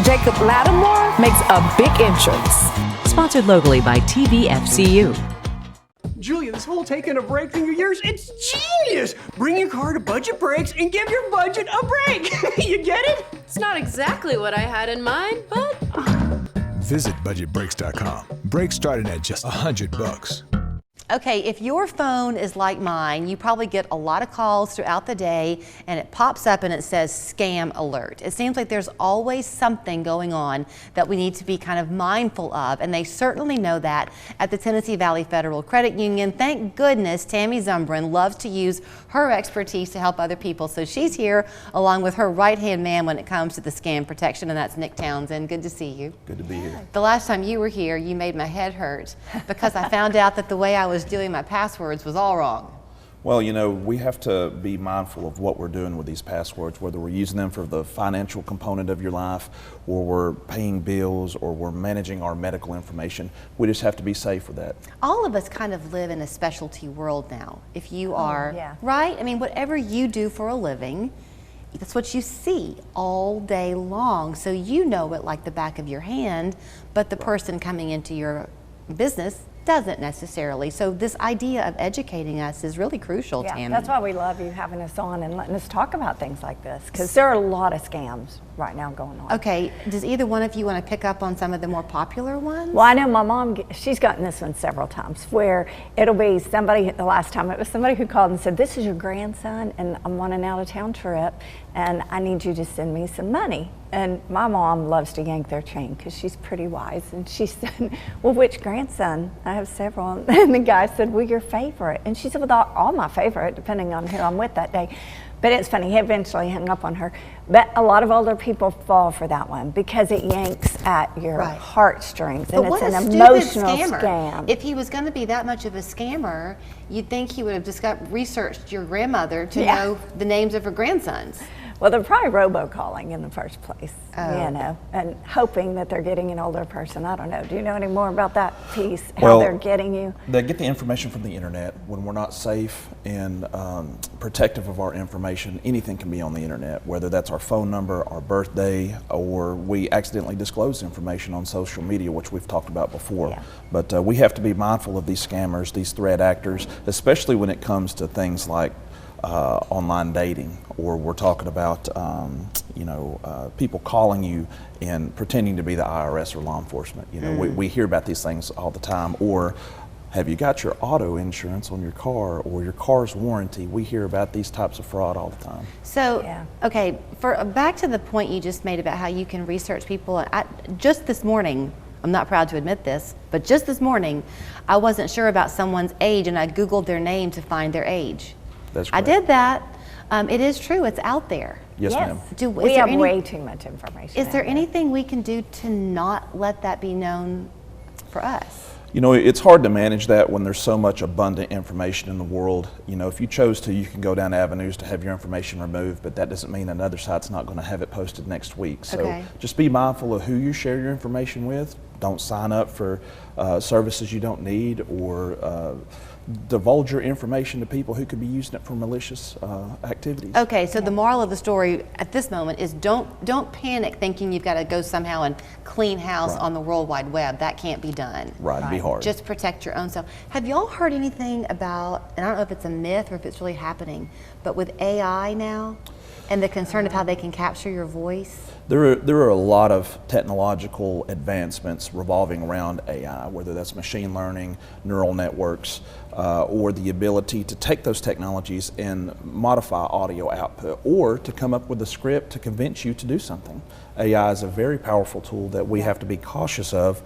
Jacob Lattimore makes a big entrance. Sponsored locally by TVFCU. Julia, this whole taking a break from your years, it's genius! Bring your car to Budget Breaks and give your budget a break. You get it? It's not exactly what I had in mind, but... Visit budgetbreaks.com. Breaks starting at just $100. Okay, if your phone is like mine, you probably get a lot of calls throughout the day and it pops up and it says scam alert. It seems like there's always something going on that we need to be kind of mindful of, and they certainly know that at the Tennessee Valley Federal Credit Union. Thank goodness Tammy Zumbrin loves to use her expertise to help other people, so she's here along with her right-hand man when it comes to the scam protection, and that's Nick Townsend. Good to see you. Good to be here. The last time you were here, you made my head hurt because I found out that the way I was doing my passwords was all wrong. Well, you know, we have to be mindful of what we're doing with these passwords, whether we're using them for the financial component of your life, or we're paying bills, or we're managing our medical information. We just have to be safe with that. All of us kind of live in a specialty world now. If you are, right? I mean, whatever you do for a living, that's what you see all day long. So you know it like the back of your hand, but the person coming into your business doesn't necessarily. So this idea of educating us is really crucial, Tammy. That's why we love you having us on and letting us talk about things like this, because there are a lot of scams right now going on. Okay, does either one of you want to pick up on some of the more popular ones? Well, I know my mom, she's gotten this one several times, where it'll be somebody, the last time it was somebody who called and said, this is your grandson and I'm on an out-of-town trip and I need you to send me some money. And my mom loves to yank their chain because she's pretty wise. And she said, well, which grandson? I have several. And the guy said, well, your favorite. And she said, well, all my favorite, depending on who I'm with that day. But it's funny, he eventually hung up on her. But a lot of older people fall for that one because it yanks at your heartstrings. And it's an emotional scam. If he was going to be that much of a scammer, you'd think he would have just researched your grandmother to know the names of her grandsons. Well, they're probably robocalling in the first place, you know, and hoping that they're getting an older person. I don't know. Do you know any more about that piece, how they're getting you? They get the information from the internet. When we're not safe and protective of our information, anything can be on the internet, whether that's our phone number, our birthday, or we accidentally disclose information on social media, which we've talked about before. Yeah. But we have to be mindful of these scammers, these threat actors, especially when it comes to things like online dating, or we're talking about people calling you and pretending to be the IRS or law enforcement. You know, we hear about these things all the time. Or have you got your auto insurance on your car, or your car's warranty? We hear about these types of fraud all the time. So, okay, back to the point you just made about how you can research people. Just this morning, I'm not proud to admit this, but just this morning, I wasn't sure about someone's age and I Googled their name to find their age. That's I did that. It is true. It's out there. Yes, ma'am. We have way too much information. Is there anything we can do to not let that be known for us? You know, it's hard to manage that when there's so much abundant information in the world. You know, if you chose to, you can go down avenues to have your information removed, but that doesn't mean another site's not going to have it posted next week. So just be mindful of who you share your information with. Don't sign up for services you don't need, or divulge your information to people who could be using it for malicious activities. Okay, so the moral of the story at this moment is don't panic thinking you've got to go somehow and clean house on the World Wide Web. That can't be done. It'd be hard. Just protect your own self. Have y'all heard anything about, and I don't know if it's a myth or if it's really happening, but with AI now and the concern of how they can capture your voice? There are a lot of technological advancements revolving around AI, whether that's machine learning, neural networks, or the ability to take those technologies and modify audio output, or to come up with a script to convince you to do something. AI is a very powerful tool that we have to be cautious of.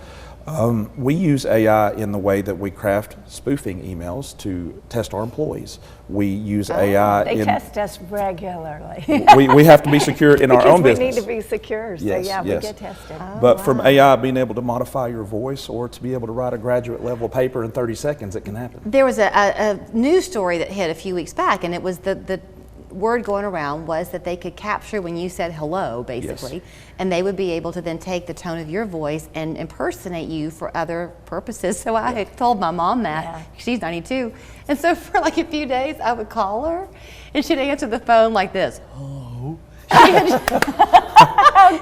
We use AI in the way that we craft spoofing emails to test our employees. We use AI. They test us regularly. we have to be secure in our own business. We need to be secure, so we get tested. But from AI being able to modify your voice, or to be able to write a graduate level paper in 30 seconds, it can happen. There was a news story that hit a few weeks back, and it was the word going around was that they could capture when you said hello, basically, and they would be able to then take the tone of your voice and impersonate you for other purposes. So I had told my mom that. She's 92. And so for like a few days, I would call her, and she'd answer the phone like this. Hello.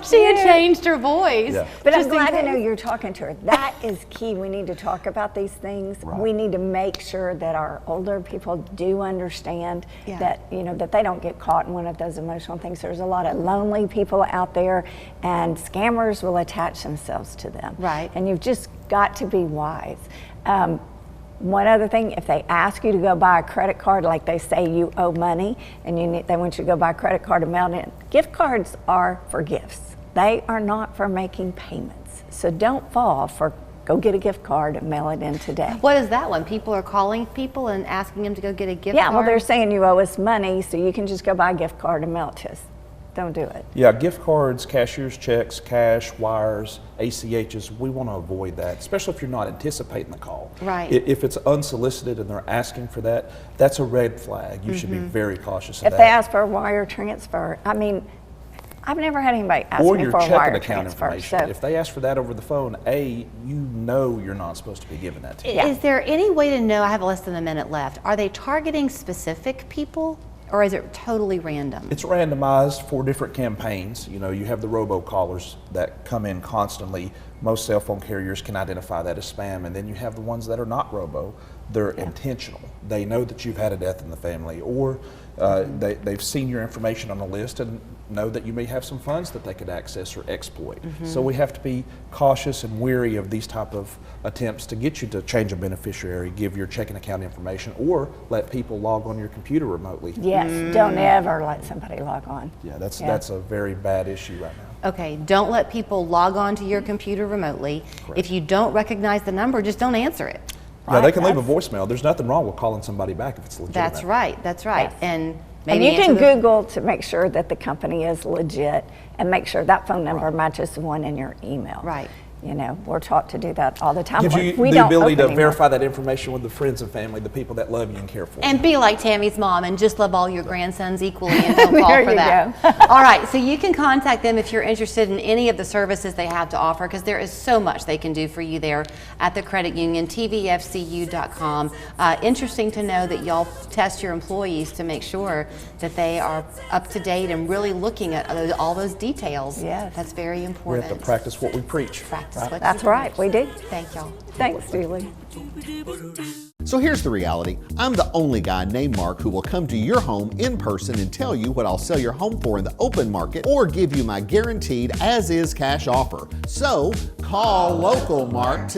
She had changed her voice. Yeah. But I'm just in glad to case. know you're talking to her. That is key. We need to talk about these things. Right. We need to make sure that our older people do understand that, you know, that they don't get caught in one of those emotional things. There's a lot of lonely people out there, and scammers will attach themselves to them. Right. And you've just got to be wise. One other thing, if they ask you to go buy a credit card, like they say you owe money, and they want you to go buy a credit card and mail it in, gift cards are for gifts. They are not for making payments. So don't fall for go get a gift card and mail it in today. What is that one? People are calling people and asking them to go get a gift Yeah, card? well, they're saying you owe us money, so you can just go buy a gift card and mail it to us. Don't do it. Yeah, gift cards, cashier's checks, cash, wires, ACHs, we want to avoid that, especially if you're not anticipating the call. Right. If it's unsolicited and they're asking for that, that's a red flag. You should be very cautious of If that. they ask for a wire transfer, I mean, I've never had anybody ask or me your for a checking wire account transfer. information. So If they ask for that over the phone, you know you're not supposed to be giving that to you. Is there any way to know, I have less than a minute left, are they targeting specific people or is it totally random? It's randomized for different campaigns. You know, you have the robocallers that come in constantly. Most cell phone carriers can identify that as spam, and then you have the ones that are not robo. They're intentional. They know that you've had a death in the family, or they've seen your information on a list and know that you may have some funds that they could access or exploit. So we have to be cautious and wary of these type of attempts to get you to change a beneficiary, give your checking account information, or let people log on your computer remotely. yes, don't ever let somebody log on. Yeah, that's a very bad issue right now. Okay, don't let people log on to your computer remotely. If you don't recognize the number, just don't answer it. Yeah, they can leave a voicemail. There's nothing wrong with calling somebody back if it's legitimate. That's right, that's right. Yes. And And maybe you can answer the- Google to make sure that the company is legit and make sure that phone number matches the one in your email. Right. You know, we're taught to do that all the time. Gives when you we the don't ability to open email. verify that information with the friends and family, the people that love you and care for you. And be like Tammy's mom and just love all your grandsons equally and don't fall There for you that. All right, so you can contact them if you're interested in any of the services they have to offer, because there is so much they can do for you there at the credit union, tvfcu.com. Interesting to know that y'all test your employees to make sure that they are up to date and really looking at all those details. Yes. That's very We important. have to practice what we preach. Practice what That's you right, preach. we do. Thank y'all. Thanks, Julie. So here's the reality. I'm the only guy named Mark who will come to your home in person and tell you what I'll sell your home for in the open market or give you my guaranteed as-is cash offer. So call local Mark today.